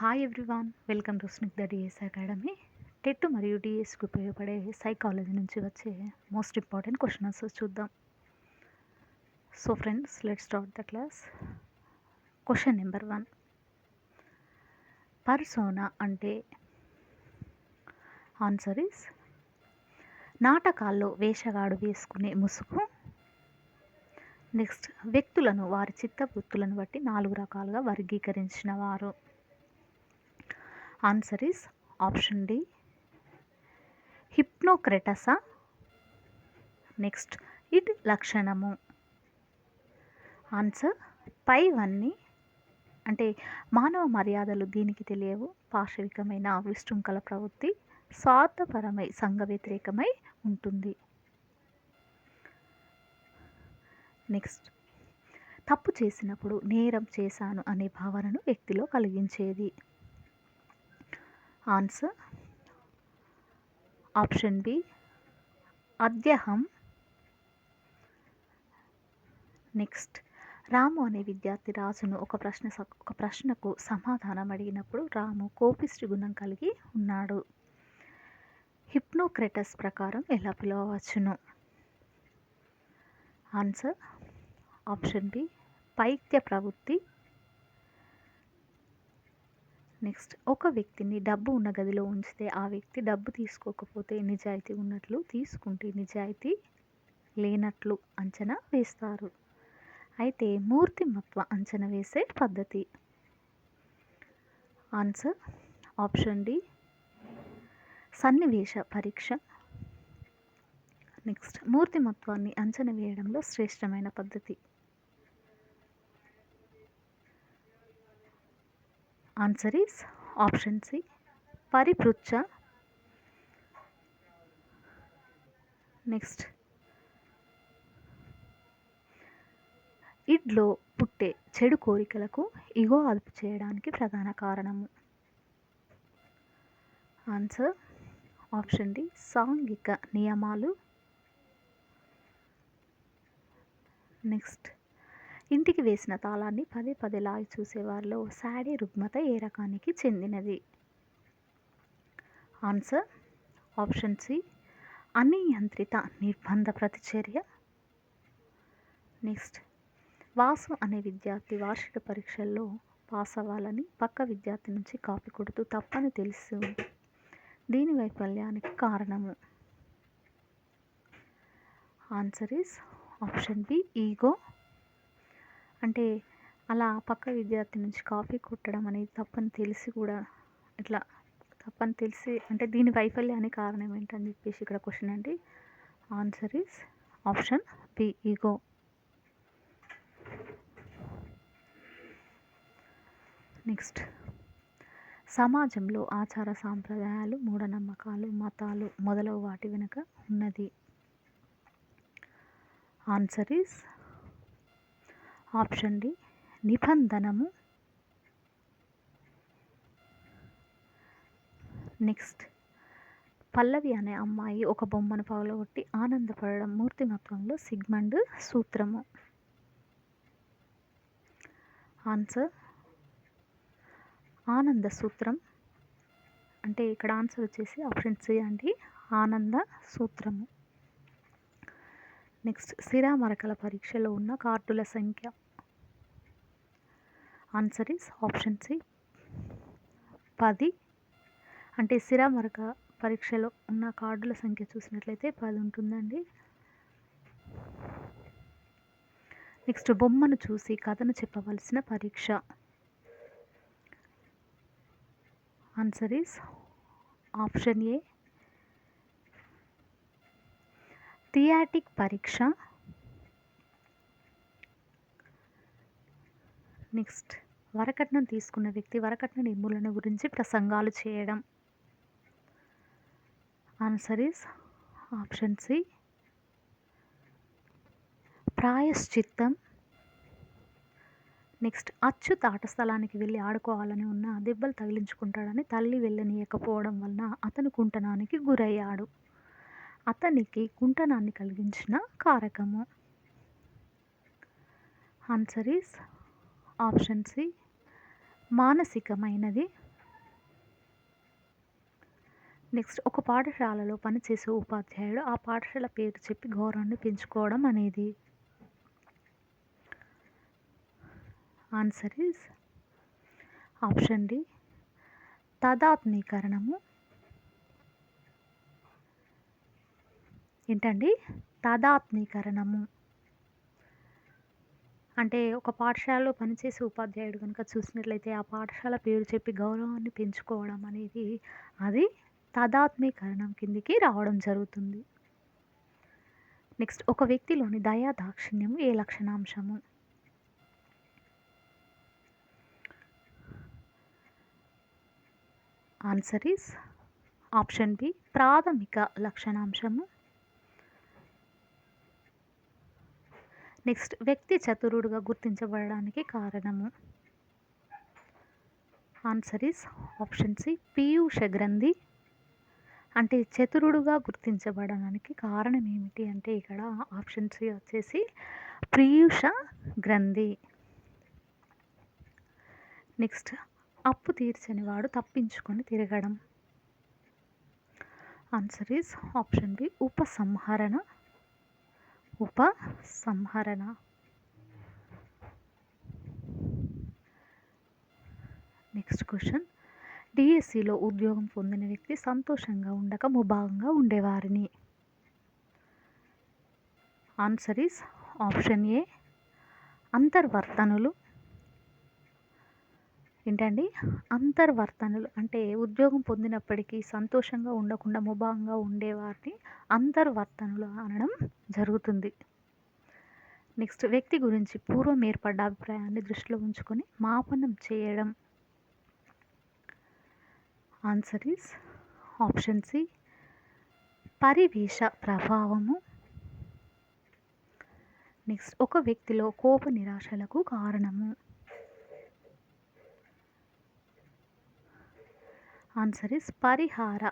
Hi everyone, welcome to Snigdha DS academy. TET మరియు డిఎస్కి ఉపయోగపడే సైకాలజీ నుంచి వచ్చే మోస్ట్ ఇంపార్టెంట్ క్వశ్చన్ ఆన్సర్స్ చూద్దాం. So friends, let's start the class. Question number 1, persona అంటే ఆన్సర్ ఈస్ నాటకాల్లో వేషగాడు వేసుకునే ముసుగు. నెక్స్ట్, వ్యక్తులను వారి చిత్తవృత్తులను బట్టి 4 రకాలుగా వర్గీకరించిన వారు. ఆన్సర్ ఈస్ ఆప్షన్ డి, హిప్నోక్రటసా. నెక్స్ట్, ఇడ్ లక్షణము. ఆన్సర్ పైవన్నీ అంటే మానవ మర్యాదలు దీనికి తెలియవు, పాశవికమైన విశృంఖల ప్రవృత్తి, స్వార్థపరమై సంఘ వ్యతిరేకమై ఉంటుంది. నెక్స్ట్, తప్పు చేసినప్పుడు నేరం చేశాను అనే భావనను వ్యక్తిలో కలిగించేది. ఆన్సర్ ఆప్షన్ బి, అద్యహం. నెక్స్ట్, రాము అనే విద్యార్థి రాజును ఒక ప్రశ్నకు సమాధానం అడిగినప్పుడు రాము కోపిష్టి గుణం కలిగి ఉన్నాడు. హిప్నోక్రటస్ ప్రకారం ఎలా పిలవవచ్చును? ఆన్సర్ ఆప్షన్ బి, పైత్య ప్రవృత్తి. నెక్స్ట్, ఒక వ్యక్తిని డబ్బు ఉన్న గదిలో ఉంచితే ఆ వ్యక్తి డబ్బు తీసుకోకపోతే నిజాయితీ ఉన్నట్లు, తీసుకుంటే నిజాయితీ లేనట్లు అంచనా వేస్తారు. అయితే మూర్తిమత్వ అంచనా వేసే పద్ధతి. ఆన్సర్ ఆప్షన్ డి, సన్నివేశ పరీక్ష. నెక్స్ట్, మూర్తిమత్వాన్ని అంచనా వేయడంలో శ్రేష్టమైన పద్ధతి. ఆన్సర్ ఈస్ ఆప్షన్ సి, పరిపృచ్ఛ. నెక్స్ట్, ఇడ్లో పుట్టే చెడు కోరికలకు ఇగో అదుపు చేయడానికి ప్రధాన కారణము. ఆన్సర్ ఆప్షన్ డి, సాంఘిక నియమాలు. నెక్స్ట్, ఇంటికి వేసిన తాళాన్ని పదే పదే లాగి చూసేవారిలో శాడీ రుగ్మత ఏ రకానికి చెందినది? ఆన్సర్ ఆప్షన్ సి, అనియంత్రిత నిర్బంధ ప్రతిచర్య. నెక్స్ట్, వాసు అనే విద్యార్థి వార్షిక పరీక్షల్లో పాస్ అవ్వాలని పక్క విద్యార్థి నుంచి కాపీ కొడుతూ తప్పని తెలుసు దీని వైఫల్యానికి కారణము. Answer is option B, ego. అంటే అలా పక్క విద్యార్థి నుంచి కాపీ కొట్టడం అనేది తప్పని తెలిసి కూడా ఇట్లా తప్పని తెలిసి అంటే దీని వైఫల్యానికి కారణం ఏంటని చెప్పేసి ఇక్కడ క్వశ్చన్ అండి. Answer is option B, ego. Next, సమాజంలో ఆచార సాంప్రదాయాలు, మూఢనమ్మకాలు, మతాలు మొదలగు వాటి వెనుక ఉన్నది. ఆన్సర్ ఈస్ ఆప్షన్ డి, నిబంధనము. నెక్స్ట్, పల్లవి అనే అమ్మాయి ఒక బొమ్మను పగలగొట్టి ఆనందపడడం మూర్తిమత్వంలో సిగ్మండ్ సూత్రము. ఆన్సర్ ఆనంద సూత్రం. అంటే ఇక్కడ ఆన్సర్ వచ్చేసి ఆప్షన్ సి అండి, ఆనంద సూత్రము. నెక్స్ట్, సిరామరకల పరీక్షలో ఉన్న కార్డుల సంఖ్య. Answer is option C, 10. అంటే సిరామరక పరీక్షలో ఉన్న కార్డుల సంఖ్య చూసినట్లయితే 10 ఉంటుందండి. నెక్స్ట్, బొమ్మను చూసి కథను చెప్పవలసిన పరీక్ష. ఆన్సర్ ఈస్ ఆప్షన్ ఏ, థియాటిక్ పరీక్ష. నెక్స్ట్, వరకట్నం తీసుకున్న వ్యక్తి వరకట్న నిర్మూలన గురించి ప్రసంగాలు చేయడం. ఆన్సర్ ఈస్ ఆప్షన్ సి, ప్రాయశ్చిత్తం. నెక్స్ట్, అచ్యుత్ ఆట స్థలానికి వెళ్ళి ఆడుకోవాలని ఉన్న దెబ్బలు తగిలించుకుంటాడని తల్లి వెళ్ళనీయకపోవడం వలన అతను కుంటనానికి గురయ్యాడు. అతనికి కుంటనాన్ని కలిగించిన కారకము. ఆన్సర్ ఈస్ ఆప్షన్ సి, మానసికమైనది. నెక్స్ట్ ఒక పాఠశాలలో పనిచేసే ఉపాధ్యాయుడు ఆ పాఠశాల పేరు చెప్పి గౌరవాన్ని పెంచుకోవడం అనేది. ఆన్సర్ ఈజ్ ఆప్షన్ డి తాదాత్మీకరణము. ఏంటండి? తాదాత్మీకరణము అంటే ఒక పాఠశాలలో పనిచేసే ఉపాధ్యాయుడు కనుక చూసినట్లయితే ఆ పాఠశాల పేరు చెప్పి గౌరవాన్ని పెంచుకోవడం అనేది అది తాదాత్మీకరణం కిందికి రావడం జరుగుతుంది. నెక్స్ట్ ఒక వ్యక్తిలోని దయా దాక్షిణ్యము ఏ లక్షణాంశము? ఆన్సర్ ఈస్ ఆప్షన్ బి ప్రాథమిక లక్షణాంశము. నెక్స్ట్ వ్యక్తి చతురుడుగా గుర్తించబడడానికి కారణము. ఆన్సర్ ఈస్ ఆప్షన్ సి పీయూష గ్రంథి. అంటే చతురుడుగా గుర్తించబడడానికి కారణం ఏమిటి అంటే ఇక్కడ ఆప్షన్ సి వచ్చేసి పీయూష గ్రంథి. నెక్స్ట్ అప్పు తీర్చని వాడు తప్పించుకొని తిరగడం. ఆన్సర్ ఈస్ ఆప్షన్ బి ఉపసంహరణ. ఉపసంహరణ. నెక్స్ట్ క్వశ్చన్ డిఎస్సిలో ఉద్యోగం పొందిన వ్యక్తి సంతోషంగా ఉండక ముభావంగా ఉండేవారిని. ఆన్సర్ ఈస్ ఆప్షన్ ఏ అంతర్వర్తనులు. ఏంటండి? అంతర్వర్తనులు అంటే ఉద్యోగం పొందినప్పటికీ సంతోషంగా ఉండకుండా ముభావంగా ఉండేవారిని అంతర్వర్తనులు అనడం జరుగుతుంది. నెక్స్ట్ వ్యక్తి గురించి పూర్వం ఏర్పడ్డ అభిప్రాయాన్ని దృష్టిలో ఉంచుకొని మాపనం చేయడం. ఆన్సర్ ఈస్ ఆప్షన్ సి పరివేష ప్రభావము. నెక్స్ట్ ఒక వ్యక్తిలో కోప నిరాశలకు కారణము. ఆన్సర్ ఈస్ పరిహార.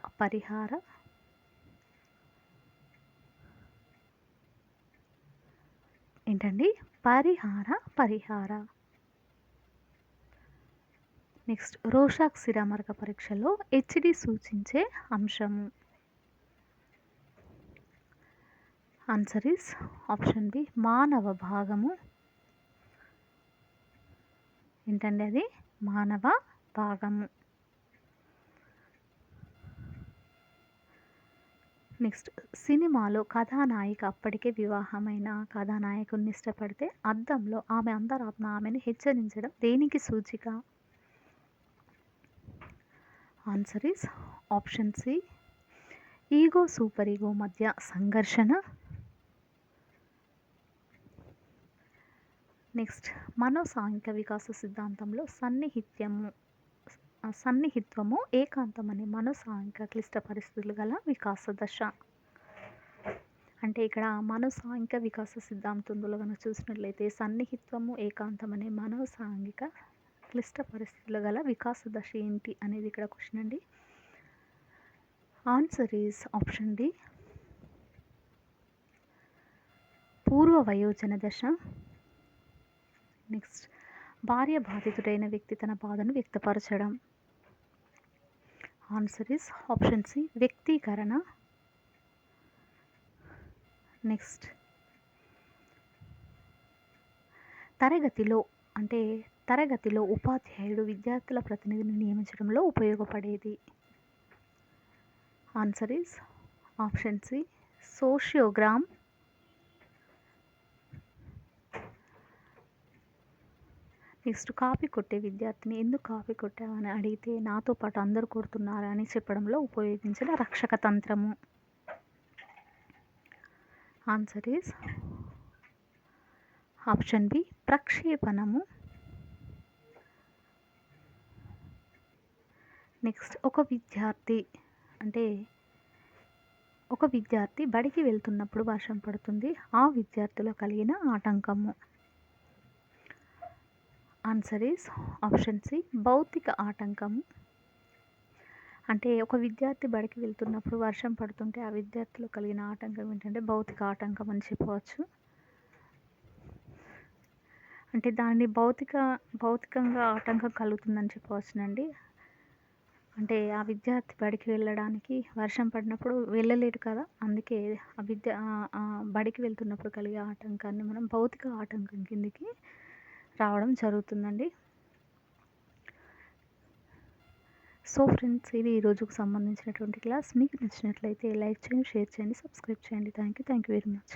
ఏంటండి? పరిహార. నెక్స్ట్ రోషాక్ శిరామరక పరీక్షలో హెచ్డి సూచించే అంశము. ఆన్సర్ ఈస్ ఆప్షన్ బి మానవ భాగము. ఏంటండి? అది మానవ భాగము. నెక్స్ట్ సినిమాలో కథానాయిక అప్పటికే వివాహమైన కథానాయకుడిని ఇష్టపడితే అద్దంలో ఆమె అంతరాత్మ ఆమెను హెచ్చరించడం దేనికి సూచిక? Answer is option C ego super ego మధ్య సంఘర్షణ. నెక్స్ట్ మనోసాంఘిక వికాస సిద్ధాంతంలో సన్నిహిత్వము ఏకాంతం అనే మనోసాంఘిక క్లిష్ట పరిస్థితులు గల వికాస దశ. అంటే ఇక్కడ మనోసాంఘిక వికాస సిద్ధాంతంలో కనుక చూసినట్లయితే సన్నిహిత్వము ఏకాంతం అనే మనోసాంఘిక క్లిష్ట పరిస్థితులు గల వికాస దశ ఏంటి అనేది ఇక్కడ క్వశ్చన్ అండి. ఆన్సర్ ఈజ్ ఆప్షన్ డి పూర్వ వయోజన దశ. నెక్స్ట్ భార్య బాధితుడైన వ్యక్తి తన బాధను వ్యక్తపరచడం. ఆన్సర్ ఈస్ ఆప్షన్ సి వ్యక్తీకరణ. నెక్స్ట్ తరగతిలో ఉపాధ్యాయుడు విద్యార్థుల ప్రతినిధిని నియమించడంలో ఉపయోగపడేది. Answer is option C sociogram. Next copy కొట్టే విద్యార్థిని ఎందుకు కాపీ కొట్టావని అడిగితే నాతో పాటు అందరూ కొడుతున్నారు అని చెప్పడంలో ఉపయోగించిన రక్షక తంత్రము. ఆన్సర్ ఈస్ ఆప్షన్ బి ప్రక్షేపణము. నెక్స్ట్ ఒక విద్యార్థి బడికి వెళ్తున్నప్పుడు వర్షం పడుతుంది. ఆ విద్యార్థిలో కలిగిన ఆటంకము. ఆన్సర్ ఈస్ ఆప్షన్ సి భౌతిక ఆటంకము. అంటే ఒక విద్యార్థి బడికి వెళ్తున్నప్పుడు వర్షం పడుతుంటే ఆ విద్యార్థిలో కలిగిన ఆటంకం ఏంటంటే భౌతిక ఆటంకం అని చెప్పవచ్చు. అంటే దాన్ని భౌతికంగా ఆటంకం కలుగుతుందని చెప్పవచ్చునండి. అంటే ఆ విద్యార్థి బడికి వెళ్ళడానికి వర్షం పడినప్పుడు వెళ్ళలేడు కదా! అందుకే బడికి వెళ్తున్నప్పుడు కలిగే ఆటంకాన్ని మనం భౌతిక ఆటంకం కిందకి రావడం జరుగుతుందండి. సో ఫ్రెండ్స్, ఇది ఈ రోజుకు సంబంధించినటువంటి క్లాస్. మీకు నచ్చినట్లయితే లైక్ చేయండి, షేర్ చేయండి, సబ్స్క్రైబ్ చేయండి. Thank you very much.